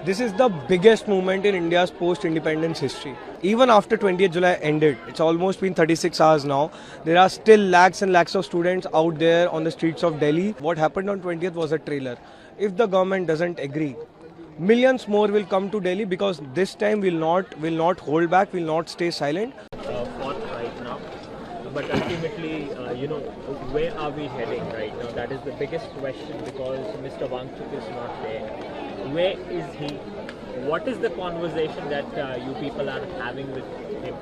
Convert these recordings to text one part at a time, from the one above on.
This is the biggest movement in India's post-independence history. Even after 20th July ended, it's almost been 36 hours now, there are still lakhs and lakhs of students out there on the streets of Delhi. What happened on 20th was a trailer. If the government doesn't agree, millions more will come to Delhi because this time will not hold back, will not stay silent. Fought right now, but ultimately, where are we heading right now? That is the biggest question because Mr. Wangchuk is not there. Where is he? What is the conversation that you people are having with him?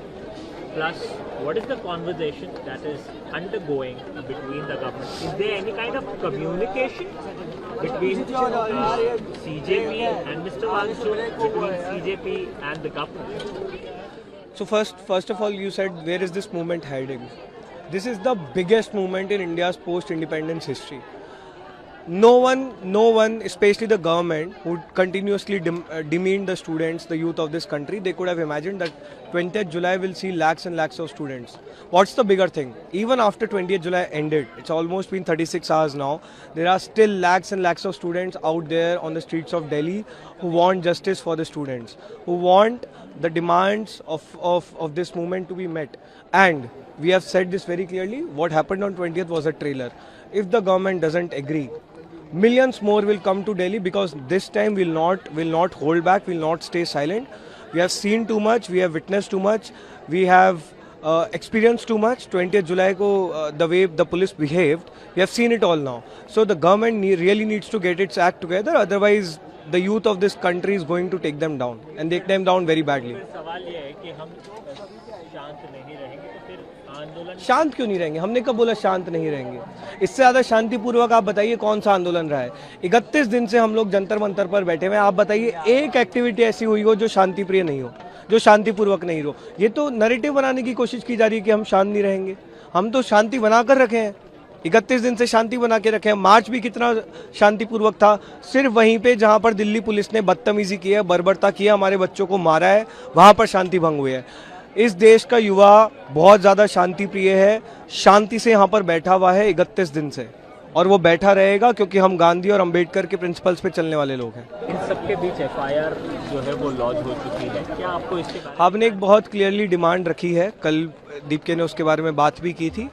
Plus, what is the conversation that is undergoing between the government? Is there any kind of communication between CJP and Mr. Wangchuk, between CJP and the government? So first of all, you said where is this movement heading? This is the biggest movement in India's post-independence history. No one, especially the government, who continuously demeaned the students, the youth of this country, they could have imagined that 20th July will see lakhs and lakhs of students. What's the bigger thing? Even after 20th July ended, it's almost been 36 hours now, there are still lakhs and lakhs of students out there on the streets of Delhi who want justice for the students, who want the demands of this movement to be met. And we have said this very clearly, what happened on 20th was a trailer. If the government doesn't agree, millions more will come to Delhi because this time will not hold back, will not stay silent. We have seen too much, we have witnessed too much, we have experienced too much. 20th July ko, the way the police behaved, we have seen it all now. So the government really needs to get its act together, otherwise the youth of this country is going to take them down and take them down very badly. शांत क्यों नहीं रहेंगे? हमने कब बोला शांत नहीं रहेंगे? इससे ज्यादा शांतिपूर्वक आप बताइए कौन सा आंदोलन रहा है? 31 दिन से हम लोग जंतर मंतर पर बैठे हुए हैं. आप बताइए एक एक्टिविटी ऐसी हुई हो जो शांतिप्रिय नहीं हो, जो शांतिपूर्वक नहीं हो. ये तो नैरेटिव बनाने की कोशिश की जा रही है कि हम शांत नहीं रहेंगे. हम तो शांति बनाकर रखे हैं. 31 दिन से शांति बना के रखे हैं. मार्च भी कितना शांतिपूर्वक था. सिर्फ वहीं पे जहां पर दिल्ली पुलिस ने बदतमीजी की है, बर्बरता की है, हमारे बच्चों को मारा है, वहां पर शांति भंग हुई है. इस देश का युवा बहुत ज़्यादा शांति प्रिय है, शांति से यहाँ पर बैठा हुआ है 31 दिन से, और वो बैठा रहेगा क्योंकि हम गांधी और अंबेडकर के प्रिंसिपल्स पे चलने वाले लोग हैं. इन सबके बीच एफआईआर जो है वो लॉन्च हो चुकी है. क्या आपको इसके बारे में? हमने एक बहुत क्लियरली डिमांड रखी है, कल दीपके ने उसके बारे में बात भी की थी.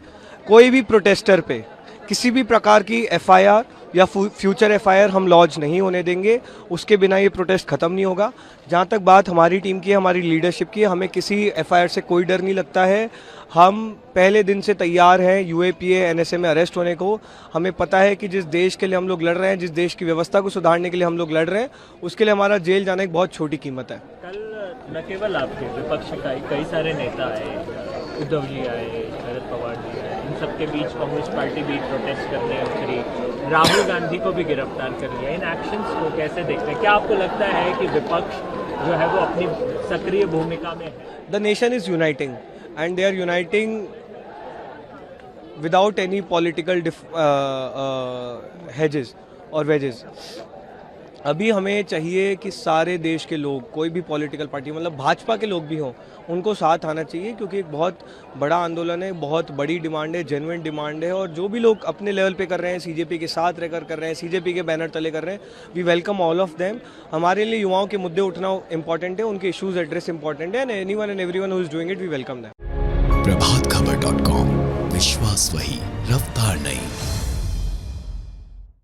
कोई भी प्रोटेस्टर पे किसी भी प्रकार की एफआईआर या फ्यूचर एफआईआर हम लॉन्च नहीं होने देंगे. उसके बिना ये प्रोटेस्ट खत्म नहीं होगा. जहाँ तक बात हमारी टीम की है, हमारी लीडरशिप की है, हमें किसी एफआईआर से कोई डर नहीं लगता है. हम पहले दिन से तैयार हैं यूएपीए एनएसए में अरेस्ट होने को. हमें पता है कि जिस देश के लिए हम लोग लड़ रहे हैं, जिस देश की व्यवस्था को सुधारने के लिए हम लोग लड़ रहे हैं, उसके लिए हमारा जेल जाना एक बहुत छोटी कीमत है. कल न केवल आपके विपक्ष का कई सारे नेता आए, उद्धव जी आए, शरद पवार जी आए, इन सबके बीच कांग्रेस पार्टी भी प्रोटेस्ट करने उतरी. राहुल गांधी को भी गिरफ्तार कर लिया. इन एक्शंस को कैसे देखते हैं? क्या आपको लगता है कि विपक्ष जो है वो अपनी सक्रिय भूमिका में है? The nation is uniting and they are uniting without any political hedges और वेजेस. अभी हमें चाहिए कि सारे देश के लोग, कोई भी पॉलिटिकल पार्टी, मतलब भाजपा के लोग भी हों, उनको साथ आना चाहिए क्योंकि एक बहुत बड़ा आंदोलन है, बहुत बड़ी डिमांड है, जेन्युइन डिमांड है. और जो भी लोग अपने लेवल पे कर रहे हैं, सीजेपी के साथ रहकर कर रहे हैं, सीजेपी के बैनर तले कर रहे हैं, we welcome all of them. हमारे लिए युवाओं के मुद्दे उठना इंपॉर्टेंट है, उनके इश्यूज एड्रेस इंपॉर्टेंट है, and anyone and everyone who is doing it, we welcome them. प्रभातखबर.com, विश्वास वही, रफ्तार नहीं.